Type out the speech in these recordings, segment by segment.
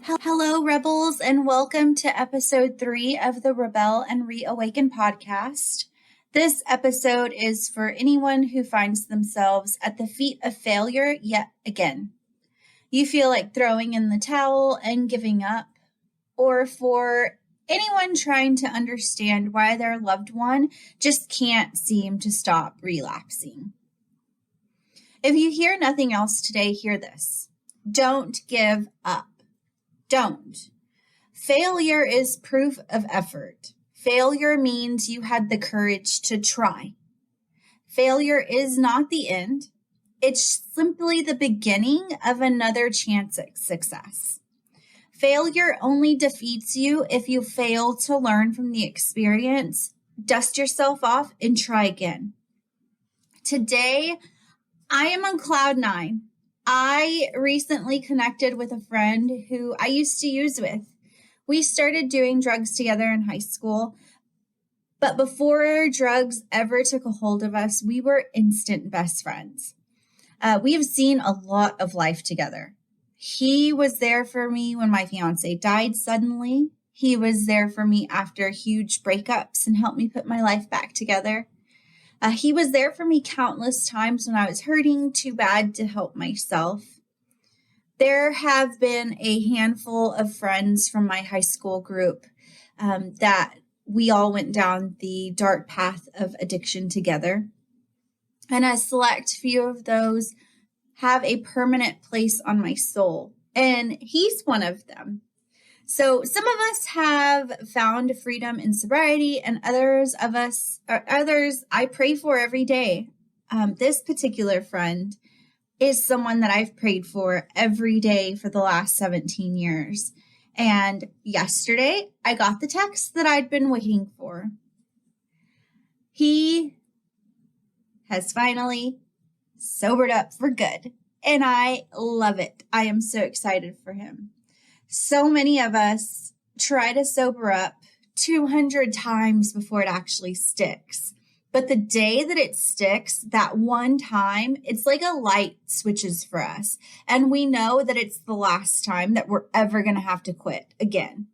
Hello, Rebels, and welcome to episode 3 of the Rebel and Reawaken podcast. This episode is for anyone who finds themselves at the feet of failure yet again. You feel like throwing in the towel and giving up, or for anyone trying to understand why their loved one just can't seem to stop relapsing. If you hear nothing else today, hear this. Don't give up. Don't. Failure is proof of effort. Failure means you had the courage to try. Failure is not the end. It's simply the beginning of another chance at success. Failure only defeats you if you fail to learn from the experience, dust yourself off, and try again. Today, I am on cloud 9. I recently connected with a friend who I used to use with. We started doing drugs together in high school, but before drugs ever took a hold of us, we were instant best friends. We have seen a lot of life together. He was there for me when my fiance died suddenly. He was there for me after huge breakups and helped me put my life back together. He was there for me countless times when I was hurting too bad to help myself. There have been a handful of friends from my high school group that we all went down the dark path of addiction together. And a select few of those have a permanent place on my soul. And he's one of them. So some of us have found freedom in sobriety, and others I pray for every day. This particular friend is someone that I've prayed for every day for the last 17 years. And yesterday, I got the text that I'd been waiting for. He has finally sobered up for good, and I love it. I am so excited for him. So many of us try to sober up 200 times before it actually sticks. But the day that it sticks, that one time, it's like a light switches for us. And we know that it's the last time that we're ever going to have to quit again.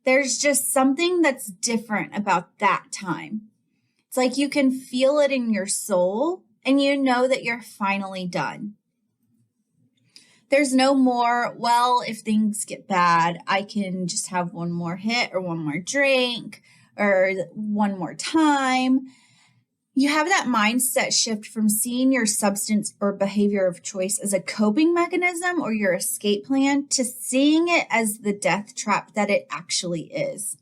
There's just something that's different about that time. It's like you can feel it in your soul and you know that you're finally done. There's no more, well, if things get bad, I can just have one more hit or one more drink or one more time. You have that mindset shift from seeing your substance or behavior of choice as a coping mechanism or your escape plan to seeing it as the death trap that it actually is.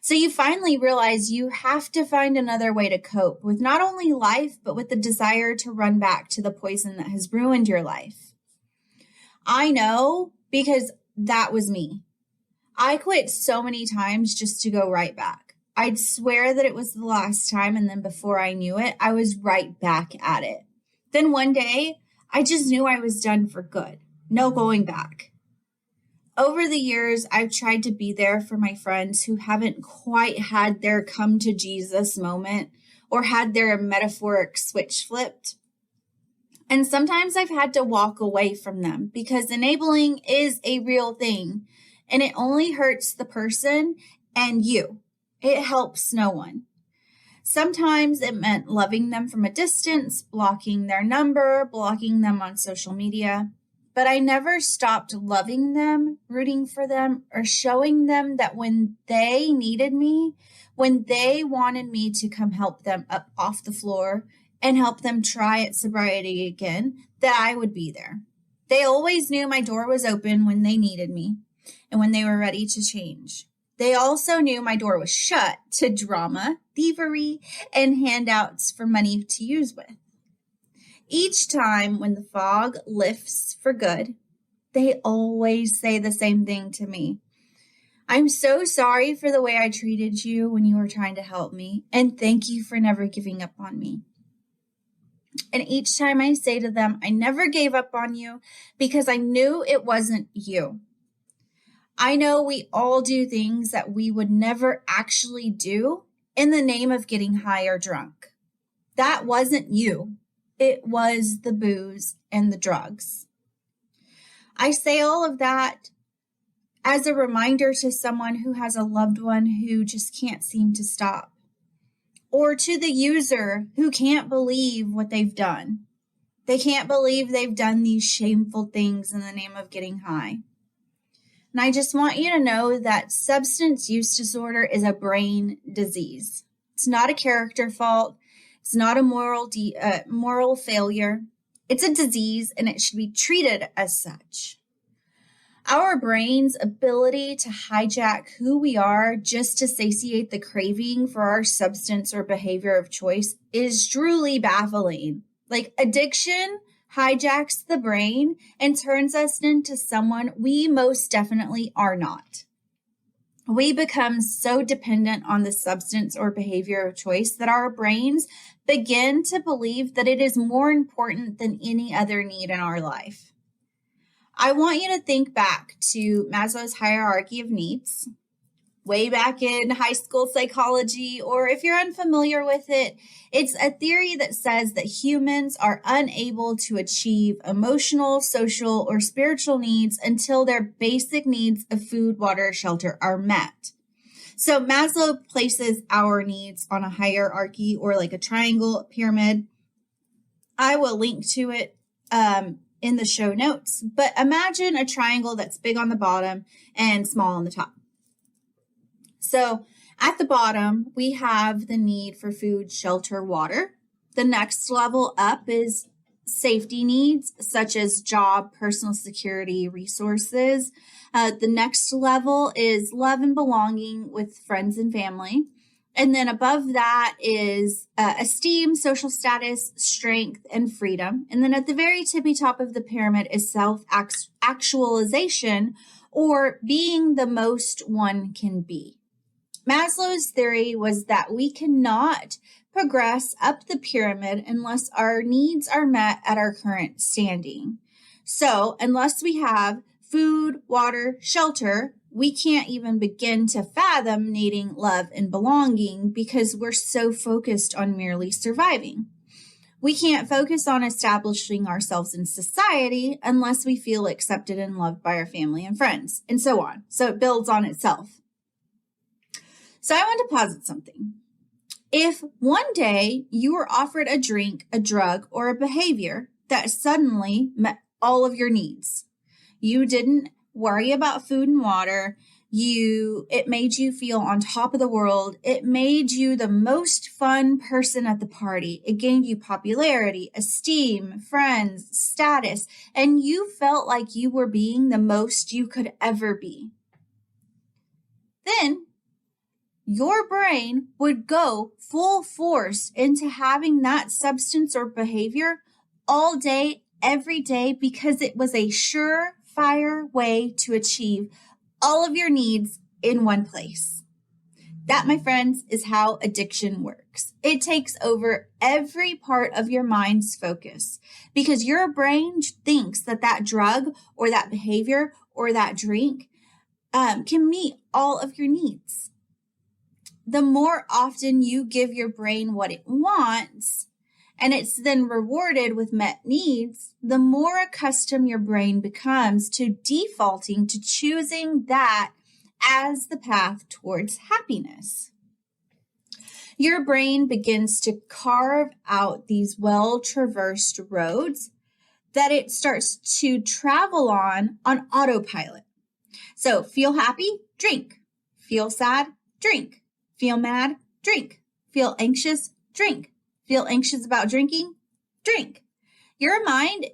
So you finally realize you have to find another way to cope with not only life, but with the desire to run back to the poison that has ruined your life. I know because that was me. I quit so many times just to go right back. I'd swear that it was the last time, and then before I knew it, I was right back at it. Then one day, I just knew I was done for good. No going back. Over the years, I've tried to be there for my friends who haven't quite had their come to Jesus moment or had their metaphoric switch flipped. And sometimes I've had to walk away from them because enabling is a real thing and it only hurts the person and you. It helps no one. Sometimes it meant loving them from a distance, blocking their number, blocking them on social media. But I never stopped loving them, rooting for them, or showing them that when they needed me, when they wanted me to come help them up off the floor, and help them try at sobriety again, that I would be there. They always knew my door was open when they needed me and when they were ready to change. They also knew my door was shut to drama, thievery, and handouts for money to use with. Each time when the fog lifts for good, they always say the same thing to me. I'm so sorry for the way I treated you when you were trying to help me, and thank you for never giving up on me. And each time I say to them, I never gave up on you because I knew it wasn't you. I know we all do things that we would never actually do in the name of getting high or drunk. That wasn't you. It was the booze and the drugs. I say all of that as a reminder to someone who has a loved one who just can't seem to stop, or to the user who can't believe what they've done. They can't believe they've done these shameful things in the name of getting high. And I just want you to know that substance use disorder is a brain disease. It's not a character fault. It's not a moral failure. It's a disease, and it should be treated as such. Our brain's ability to hijack who we are just to satiate the craving for our substance or behavior of choice is truly baffling. Like, addiction hijacks the brain and turns us into someone we most definitely are not. We become so dependent on the substance or behavior of choice that our brains begin to believe that it is more important than any other need in our life. I want you to think back to Maslow's hierarchy of needs, way back in high school psychology, or if you're unfamiliar with it, it's a theory that says that humans are unable to achieve emotional, social, or spiritual needs until their basic needs of food, water, shelter are met. So Maslow places our needs on a hierarchy, or like a triangle pyramid. I will link to it in the show notes, but imagine a triangle that's big on the bottom and small on the top. So at the bottom, we have the need for food, shelter, water. The next level up is safety needs, such as job, personal security, resources. The next level is love and belonging with friends and family. And then above that is esteem, social status, strength, and freedom. And then at the very tippy top of the pyramid is self-actualization, or being the most one can be. Maslow's theory was that we cannot progress up the pyramid unless our needs are met at our current standing. So unless we have food, water, shelter, we can't even begin to fathom needing love and belonging because we're so focused on merely surviving. We can't focus on establishing ourselves in society unless we feel accepted and loved by our family and friends, and so on. So it builds on itself. So I want to posit something. If one day you were offered a drink, a drug, or a behavior that suddenly met all of your needs, you didn't worry about food and water, it made you feel on top of the world, it made you the most fun person at the party, it gained you popularity, esteem, friends, status, and you felt like you were being the most you could ever be, then your brain would go full force into having that substance or behavior all day, every day, because it was a surefire way to achieve all of your needs in one place. That, my friends, is how addiction works. It takes over every part of your mind's focus because your brain thinks that that drug or that behavior or that drink can meet all of your needs. The more often you give your brain what it wants, and it's then rewarded with met needs, the more accustomed your brain becomes to defaulting to choosing that as the path towards happiness. Your brain begins to carve out these well-traversed roads that it starts to travel on autopilot. So feel happy, drink. Feel sad, drink. Feel mad, drink. Feel anxious, drink. Feel anxious about drinking, drink. Your mind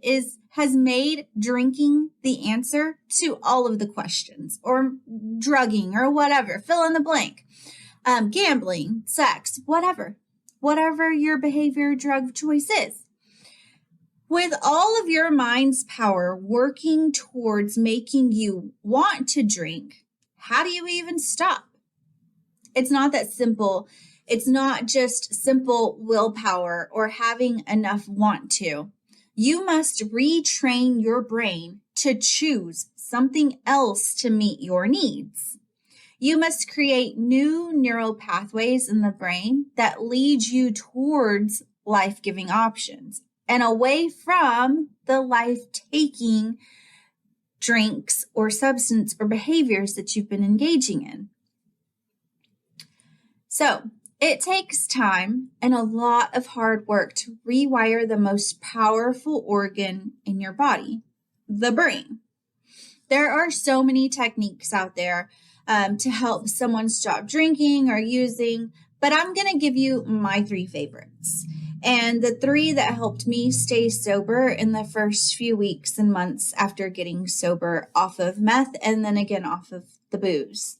has made drinking the answer to all of the questions, or drugging, or whatever. Fill in the blank. Gambling, sex, whatever your behavior drug choice is. With all of your mind's power working towards making you want to drink, how do you even stop? It's not that simple. It's not just simple willpower or having enough want to. You must retrain your brain to choose something else to meet your needs. You must create new neural pathways in the brain that lead you towards life-giving options and away from the life-taking drinks, or substance or behaviors that you've been engaging in. So it takes time and a lot of hard work to rewire the most powerful organ in your body, the brain. There are so many techniques out there to help someone stop drinking or using, but I'm going to give you my 3 favorites. And the 3 that helped me stay sober in the first few weeks and months after getting sober off of meth and then again off of the booze.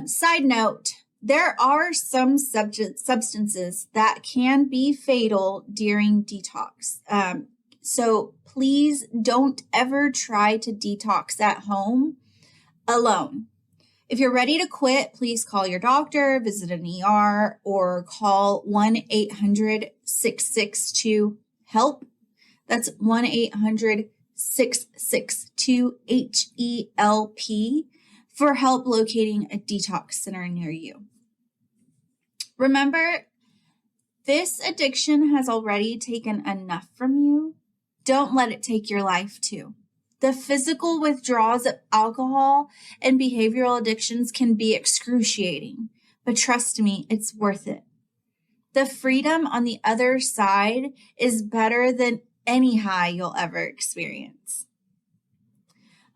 Side note, there are some substances that can be fatal during detox. So please don't ever try to detox at home alone. If you're ready to quit, please call your doctor, visit an ER, or call 1-800-662-HELP. That's 1-800-662-HELP for help locating a detox center near you. Remember, this addiction has already taken enough from you. Don't let it take your life too. The physical withdrawals of alcohol and behavioral addictions can be excruciating, but trust me, it's worth it. The freedom on the other side is better than any high you'll ever experience.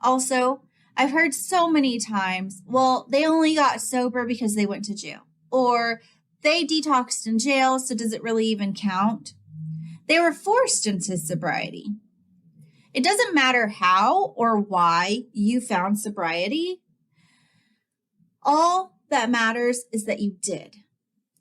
Also, I've heard so many times, well, they only got sober because they went to jail, or they detoxed in jail, so does it really even count? They were forced into sobriety. It doesn't matter how or why you found sobriety. All that matters is that you did.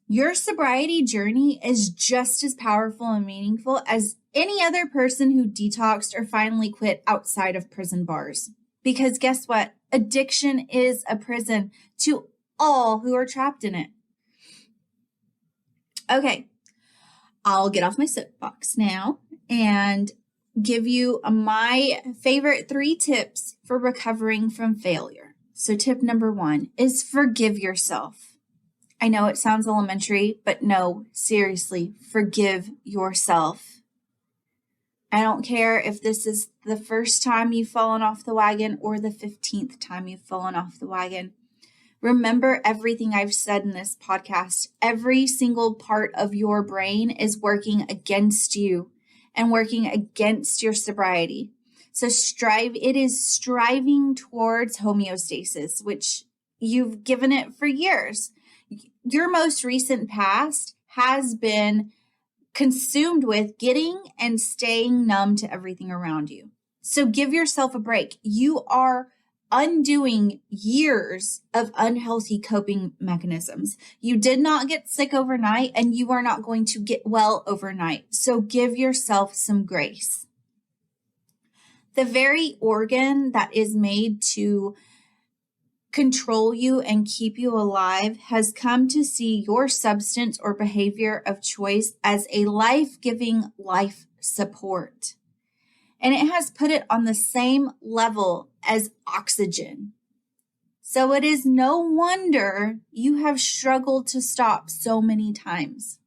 Your sobriety journey is just as powerful and meaningful as any other person who detoxed or finally quit outside of prison bars. Because guess what? Addiction is a prison to all who are trapped in it. Okay, I'll get off my soapbox now and give you my favorite 3 tips for recovering from failure. So tip number 1 is forgive yourself. I know it sounds elementary, but no, seriously, forgive yourself. I don't care if this is the first time you've fallen off the wagon or the 15th time you've fallen off the wagon. Remember everything I've said in this podcast. Every single part of your brain is working against you and working against your sobriety. So it is striving towards homeostasis, which you've given it for years. Your most recent past has been consumed with getting and staying numb to everything around you. So give yourself a break. You are undoing years of unhealthy coping mechanisms. You did not get sick overnight, and you are not going to get well overnight. So give yourself some grace. The very organ that is made to control you and keep you alive has come to see your substance or behavior of choice as a life-giving life support. And it has put it on the same level as oxygen. So it is no wonder you have struggled to stop so many times.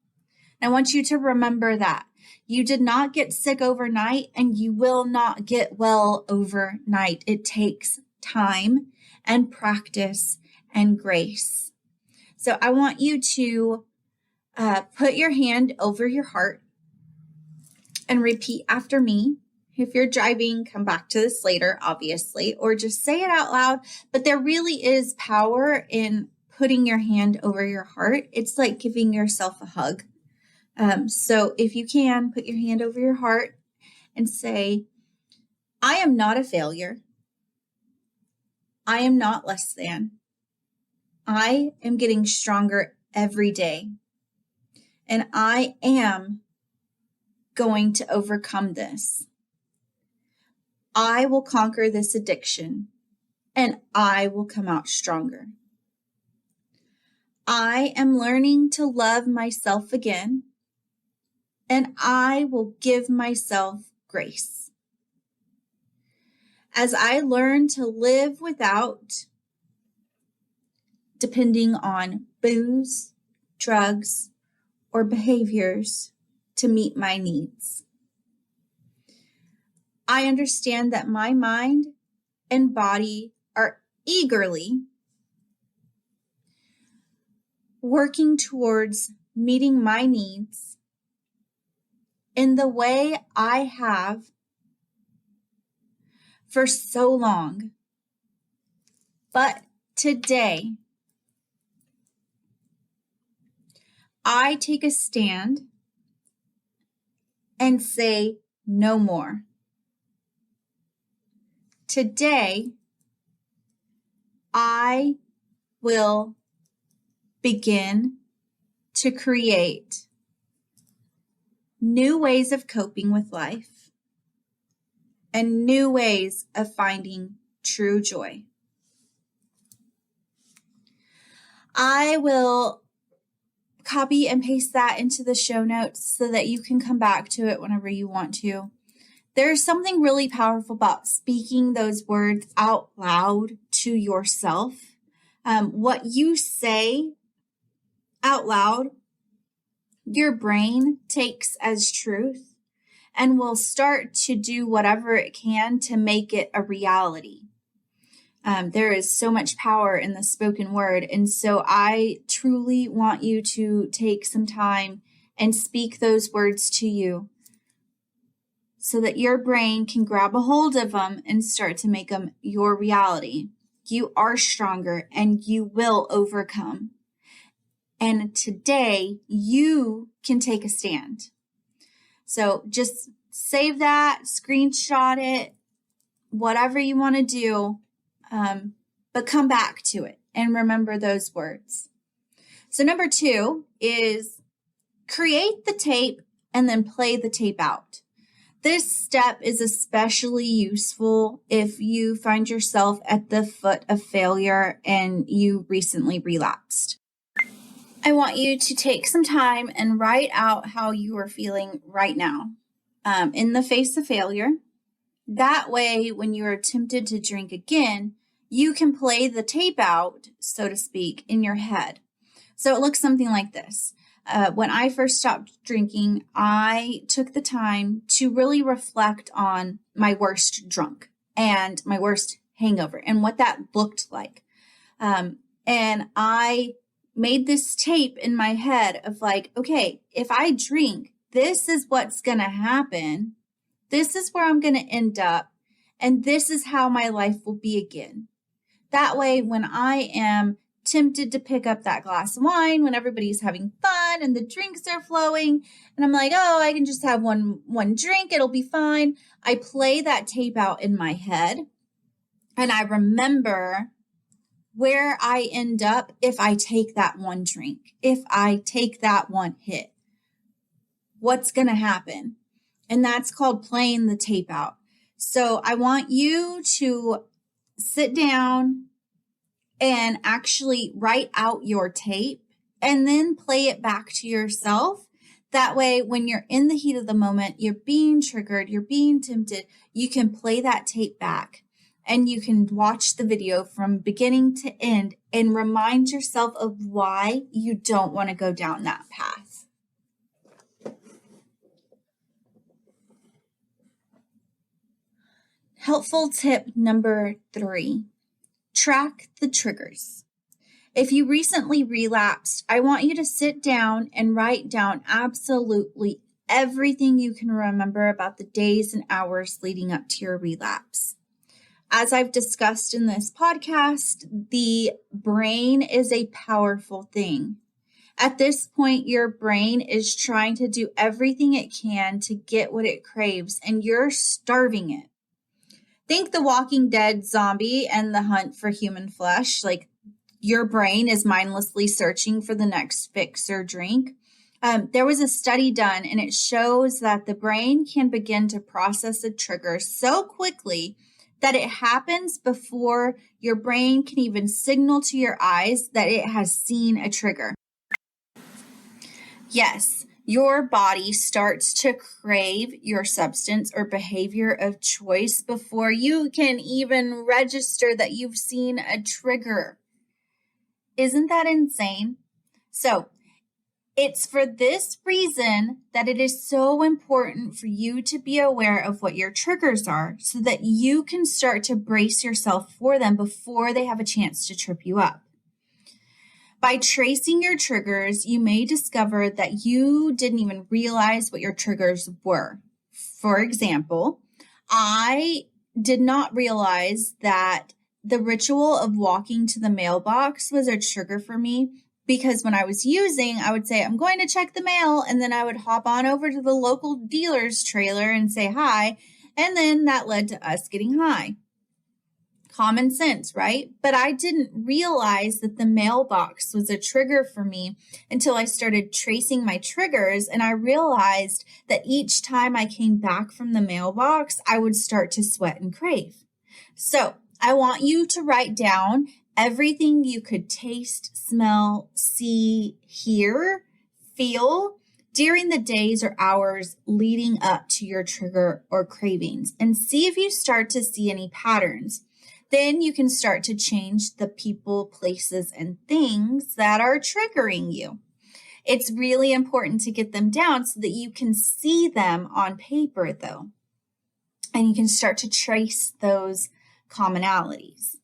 I want you to remember that. You did not get sick overnight, and you will not get well overnight. It takes time and practice and grace. So I want you to put your hand over your heart and repeat after me. If you're driving, come back to this later, obviously, or just say it out loud. But there really is power in putting your hand over your heart. It's like giving yourself a hug. So if you can, put your hand over your heart and say, I am not a failure. I am not less than. I am getting stronger every day. And I am going to overcome this. I will conquer this addiction, and I will come out stronger. I am learning to love myself again, and I will give myself grace. As I learn to live without depending on booze, drugs, or behaviors to meet my needs. I understand that my mind and body are eagerly working towards meeting my needs in the way I have for so long. But today, I take a stand and say no more. Today, I will begin to create new ways of coping with life and new ways of finding true joy. I will copy and paste that into the show notes so that you can come back to it whenever you want to. There's something really powerful about speaking those words out loud to yourself. What you say out loud, your brain takes as truth and will start to do whatever it can to make it a reality. There is so much power in the spoken word. And so I truly want you to take some time and speak those words to you so that your brain can grab a hold of them and start to make them your reality. You are stronger and you will overcome. And today you can take a stand. So just save that, screenshot it, whatever you want to do. But come back to it and remember those words. So number 2 is create the tape and then play the tape out. This step is especially useful if you find yourself at the foot of failure and you recently relapsed. I want you to take some time and write out how you are feeling right now in the face of failure. That way, when you are tempted to drink again, you can play the tape out, so to speak, in your head. So it looks something like this. When I first stopped drinking, I took the time to really reflect on my worst drunk and my worst hangover and what that looked like. And I made this tape in my head of like, okay, if I drink, this is what's going to happen. This is where I'm going to end up. And this is how my life will be again. That way, when I am tempted to pick up that glass of wine, when everybody's having fun and the drinks are flowing, and I'm like, oh, I can just have one drink, it'll be fine. I play that tape out in my head, and I remember where I end up if I take that one drink, if I take that one hit. What's going to happen? And that's called playing the tape out. So I want you to sit down and actually write out your tape and then play it back to yourself. That way, when you're in the heat of the moment, you're being triggered, you're being tempted, you can play that tape back and you can watch the video from beginning to end and remind yourself of why you don't want to go down that path. Helpful tip number 3, track the triggers. If you recently relapsed, I want you to sit down and write down absolutely everything you can remember about the days and hours leading up to your relapse. As I've discussed in this podcast, the brain is a powerful thing. At this point, your brain is trying to do everything it can to get what it craves, and you're starving it. Think the Walking Dead zombie and the hunt for human flesh. Like your brain is mindlessly searching for the next fix or drink. There was a study done, and it shows that the brain can begin to process a trigger so quickly that it happens before your brain can even signal to your eyes that it has seen a trigger. Yes, your body starts to crave your substance or behavior of choice before you can even register that you've seen a trigger. Isn't that insane? So, It's for this reason that it is so important for you to be aware of what your triggers are so that you can start to brace yourself for them before they have a chance to trip you up. By tracing your triggers, you may discover that you didn't even realize what your triggers were. For example, I did not realize that the ritual of walking to the mailbox was a trigger for me because when I was using, I would say, I'm going to check the mail, and then I would hop on over to the local dealer's trailer and say hi, and then that led to us getting high. Common sense, right? But I didn't realize that the mailbox was a trigger for me until I started tracing my triggers, and I realized that each time I came back from the mailbox, I would start to sweat and crave. So I want you to write down everything you could taste, smell, see, hear, feel during the days or hours leading up to your trigger or cravings, and see if you start to see any patterns. Then you can start to change the people, places, and things that are triggering you. It's really important to get them down so that you can see them on paper, though, and you can start to trace those commonalities.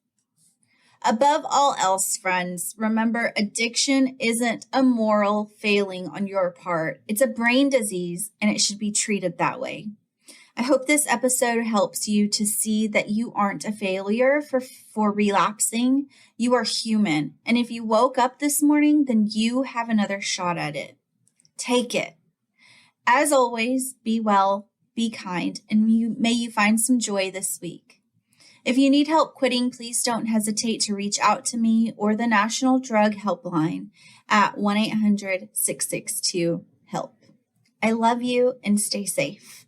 Above all else, friends, remember addiction isn't a moral failing on your part. It's a brain disease, and it should be treated that way. I hope this episode helps you to see that you aren't a failure for relapsing. You are human. And if you woke up this morning, then you have another shot at it. Take it. As always, be well, be kind, and may you find some joy this week. If you need help quitting, please don't hesitate to reach out to me or the National Drug Helpline at 1-800-662-HELP. I love you and stay safe.